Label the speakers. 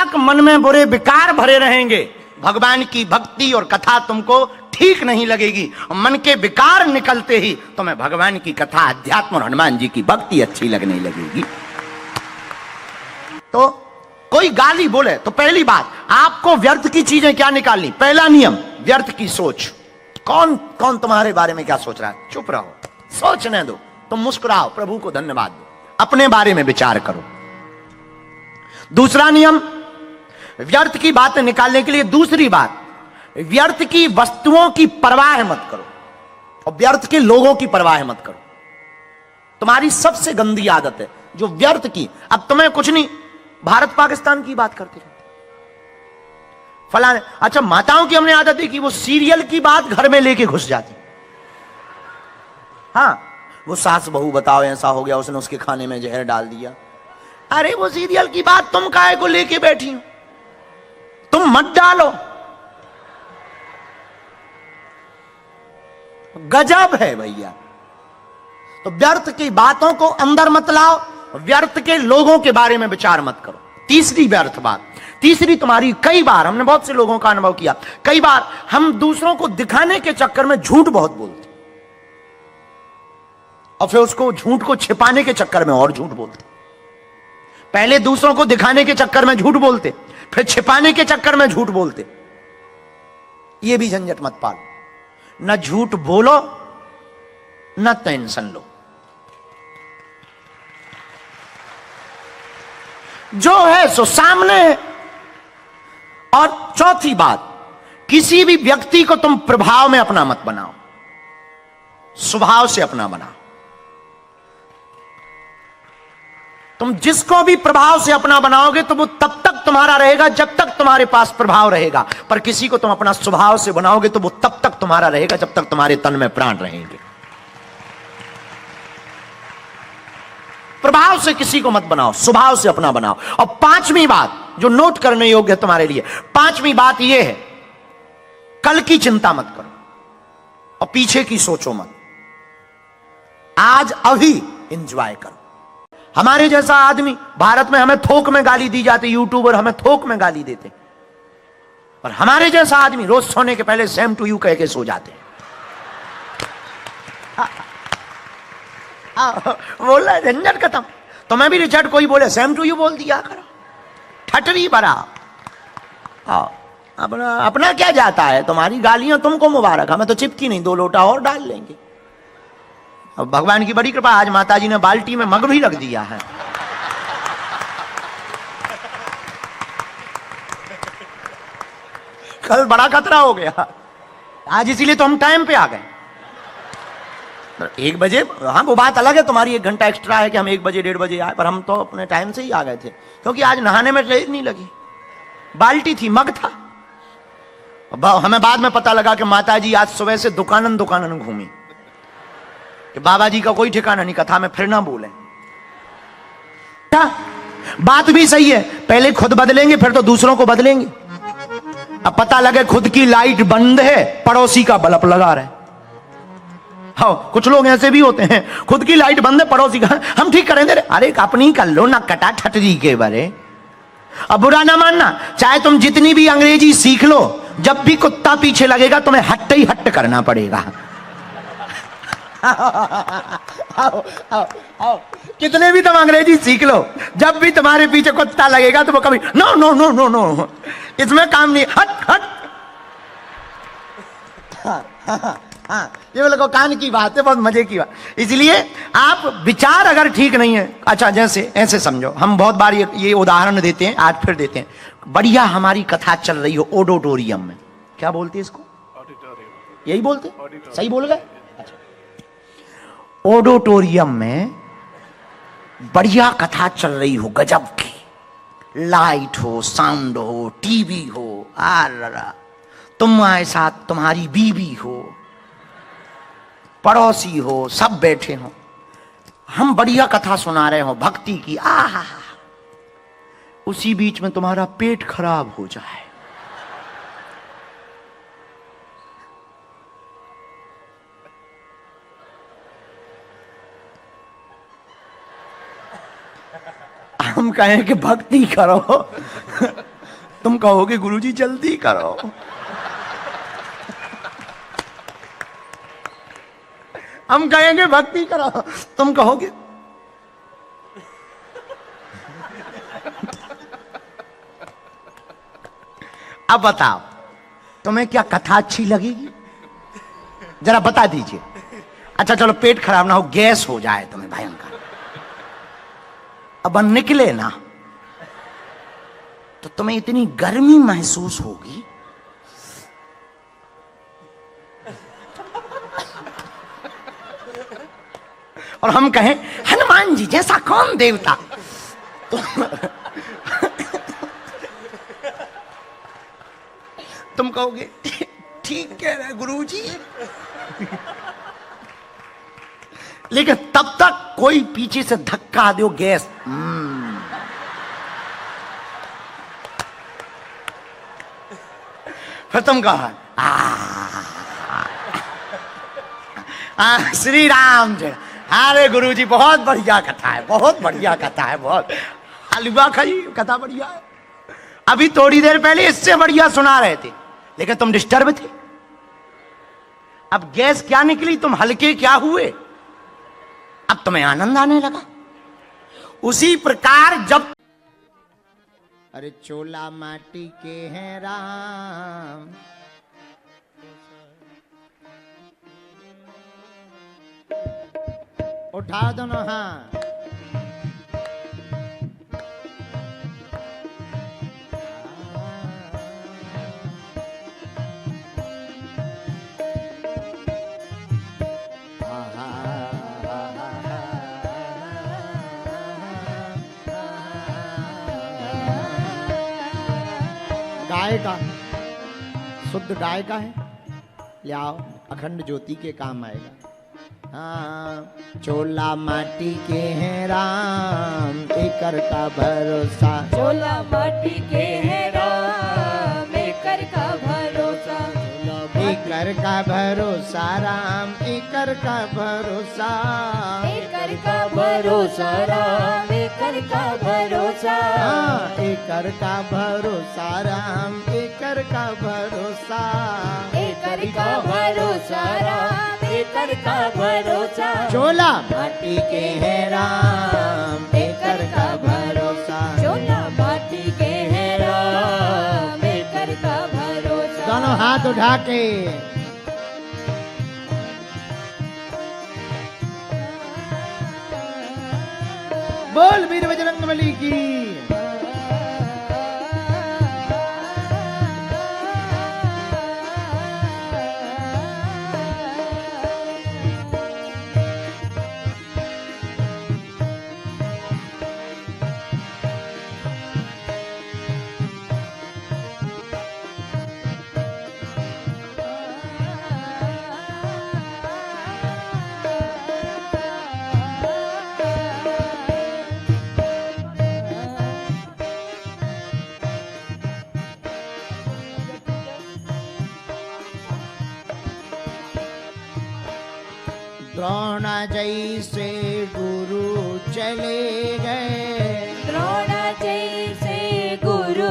Speaker 1: तक मन में बुरे विकार भरे रहेंगे, भगवान की भक्ति और कथा तुमको ठीक नहीं लगेगी। मन के विकार निकलते ही तुम्हें भगवान की कथा, अध्यात्म और हनुमान जी की भक्ति अच्छी लगने लगेगी। तो कोई गाली बोले तो पहली बात आपको व्यर्थ की चीजें क्या निकालनी। पहला नियम, व्यर्थ की सोच। कौन कौन तुम्हारे बारे में क्या सोच रहा है, चुप रहो, सोचने दो। तुम मुस्कुराओ, प्रभु को धन्यवाद दो, अपने बारे में विचार करो। दूसरा नियम, व्यर्थ की बातें निकालने के लिए दूसरी बात, व्यर्थ की वस्तुओं की परवाह मत करो और व्यर्थ के लोगों की परवाह मत करो। तुम्हारी सबसे गंदी आदत है जो व्यर्थ की। अब तुम्हें कुछ नहीं, भारत पाकिस्तान की बात करते रहे, फलाने। अच्छा, माताओं की हमने आदत है कि वो सीरियल की बात घर में लेके घुस जाती। हाँ, वो सास बहू बताओ ऐसा हो गया, उसने उसके खाने में जहर डाल दिया। अरे वो सीरियल की बात तुम काहे को लेके बैठी हो, तुम मत डालो। गजब है भैया। तो व्यर्थ की बातों को अंदर मत लाओ, व्यर्थ के लोगों के बारे में विचार मत करो। तीसरी व्यर्थ बात, तीसरी तुम्हारी, कई बार हमने बहुत से लोगों का अनुभव किया, कई बार हम दूसरों को दिखाने के चक्कर में झूठ बहुत बोलते और फिर उसको झूठ को छिपाने के चक्कर में और झूठ बोलते। पहले दूसरों को दिखाने के चक्कर में झूठ बोलते, फिर छिपाने के चक्कर में झूठ बोलते। ये भी झंझट मत पालो। न झूठ बोलो न टेंशन लो, जो है सो सामने है। और चौथी बात, किसी भी व्यक्ति को तुम प्रभाव में अपना मत बनाओ, स्वभाव से अपना बनाओ। तुम जिसको भी प्रभाव से अपना बनाओगे तो वो तब तक तुम्हारा रहेगा जब तक तुम्हारे पास प्रभाव रहेगा, पर किसी को तुम अपना स्वभाव से बनाओगे तो वो तब तक तुम्हारा रहेगा जब तक तुम्हारे तन में प्राण रहेंगे। प्रभाव से किसी को मत बनाओ, स्वभाव से अपना बनाओ। और पांचवी बात जो नोट करने योग्य है तुम्हारे लिए, पांचवी बात यह है, कल की चिंता मत करो और पीछे की सोचो मत। आज अभी एंजॉय करो। हमारे जैसा आदमी, भारत में हमें थोक में गाली दी जाती, यूट्यूबर हमें थोक में गाली देते, पर हमारे जैसा आदमी रोज सोने के पहले सेम टू यू कह के सो जाते हैं। बोला झंझट खत्म। तुम्हें भी रिचर्ड कोई बोले सेम टू यू बोल दिया करो, ठटरी भरा। अपना अपना क्या जाता है, तुम्हारी गालियां तुमको मुबारक, हमें तो चिपकी नहीं, 2 लोटा और डाल लेंगे। अब भगवान की बड़ी कृपा, आज माताजी ने बाल्टी में मग भी रख दिया है। कल बड़ा खतरा हो गया, आज इसीलिए तो हम टाइम पे आ गए। 1 बजे, हाँ वो बात अलग है, तुम्हारी 1 घंटा एक्स्ट्रा है कि हम 1 बजे 1:30 बजे आए, पर हम तो अपने टाइम से ही आ गए थे, क्योंकि आज नहाने में देर नहीं लगी। बाल्टी थी, मग था। हमें बाद में पता लगा कि माताजी आज सुबह से दुकानन दुकानन घूमी, कि बाबा जी का कोई ठिकाना नहीं, कथा में फिर ना बोले। बात भी सही है, पहले खुद बदलेंगे फिर तो दूसरों को बदलेंगे। अब पता लगे खुद की लाइट बंद है, पड़ोसी का बल्ब लगा रहे। हाँ, कुछ लोग ऐसे भी होते हैं, खुद की लाइट बंद है, पड़ोसी का हम ठीक करें दे रहे। अरे अपनी कर लो ना, कटा ठटरी के बारे। अब बुरा ना मानना, चाहे तुम जितनी भी अंग्रेजी सीख लो, जब भी कुत्ता पीछे लगेगा तुम्हें हट्ट ही हट्ट करना पड़ेगा। आओ, आओ, आओ। कितने भी तुम अंग्रेजी सीख लो, जब भी तुम्हारे पीछे कुत्ता लगेगा तो वो कभी no no no no no, इसमें काम नहीं, हट हट। हाँ, ये बोलो कान की बात है, बहुत मजे की बात। इसलिए आप विचार अगर ठीक नहीं है, अच्छा जैसे ऐसे समझो, हम बहुत बार ये उदाहरण देते हैं, आज फिर देते हैं। बढ़िया हमारी कथा चल रही हो ऑडिटोरियम में, क्या बोलते हैं इसको, यही बोलते, सही बोल गए। ऑडिटोरियम में बढ़िया कथा चल रही हो, गजब की, लाइट हो, साउंड हो, टीवी हो, तुम्हारे साथ तुम्हारी बीवी हो, पड़ोसी हो, सब बैठे हो, हम बढ़िया कथा सुना रहे हो भक्ति की, आहा, उसी बीच में तुम्हारा पेट खराब हो जाए, हम कहें कि भक्ति करो तुम कहोगे गुरुजी जल्दी करो। हम कहेंगे भक्ति करो, तुम कहोगे। अब बताओ तुम्हें क्या कथा अच्छी लगेगी? जरा बता दीजिए। अच्छा चलो पेट खराब ना हो, गैस हो जाए तुम्हें भयंकर, अब निकले ना तो तुम्हें इतनी गर्मी महसूस होगी, और हम कहें हनुमान जी जैसा कौन देवता। तुम कहोगे ठीक कह रहे गुरुजी, लेकिन तब तक कोई पीछे से धक्का दो, गैस फिर तुम कहा श्री राम जय। अरे गुरुजी बहुत बढ़िया कथा है, बहुत बढ़िया कथा है, बहुत हलवा खाई कथा बढ़िया है। अभी थोड़ी देर पहले इससे बढ़िया सुना रहे थे, लेकिन तुम डिस्टर्ब थे। अब गैस क्या निकली, तुम हल्के क्या हुए, अब तुम्हें आनंद आने लगा। उसी प्रकार जब अरे चोला माटी के हैं राम, उठा दोनों हाथ, गाय का शुद्ध गाय का है, ले आओ, अखंड ज्योति के काम आएगा। हाँ, चोला माटी के हैं राम, एकर का भरोसा,
Speaker 2: चोला माटी के हैं राम, एकर का भरोसा,
Speaker 1: एकर का भरोसा राम, एकर का भरोसा,
Speaker 2: एकर का भरोसा राम, एकर का भरोसा,
Speaker 1: हाँ, एकर का भरोसा राम, एकर का भरोसा,
Speaker 2: एकर का भरोसा राम, एकर का भरोसा,
Speaker 1: चोला माटी के हैं राम, एकर का भरोसा,
Speaker 2: चोला माटी के हैं राम, एकर का भरोसा।
Speaker 1: दोनों हाथ उठा के बोल वीर बजरंगबली की। द्रोण जैसे गुरु चले गए,
Speaker 2: द्रोण जैसे गुरु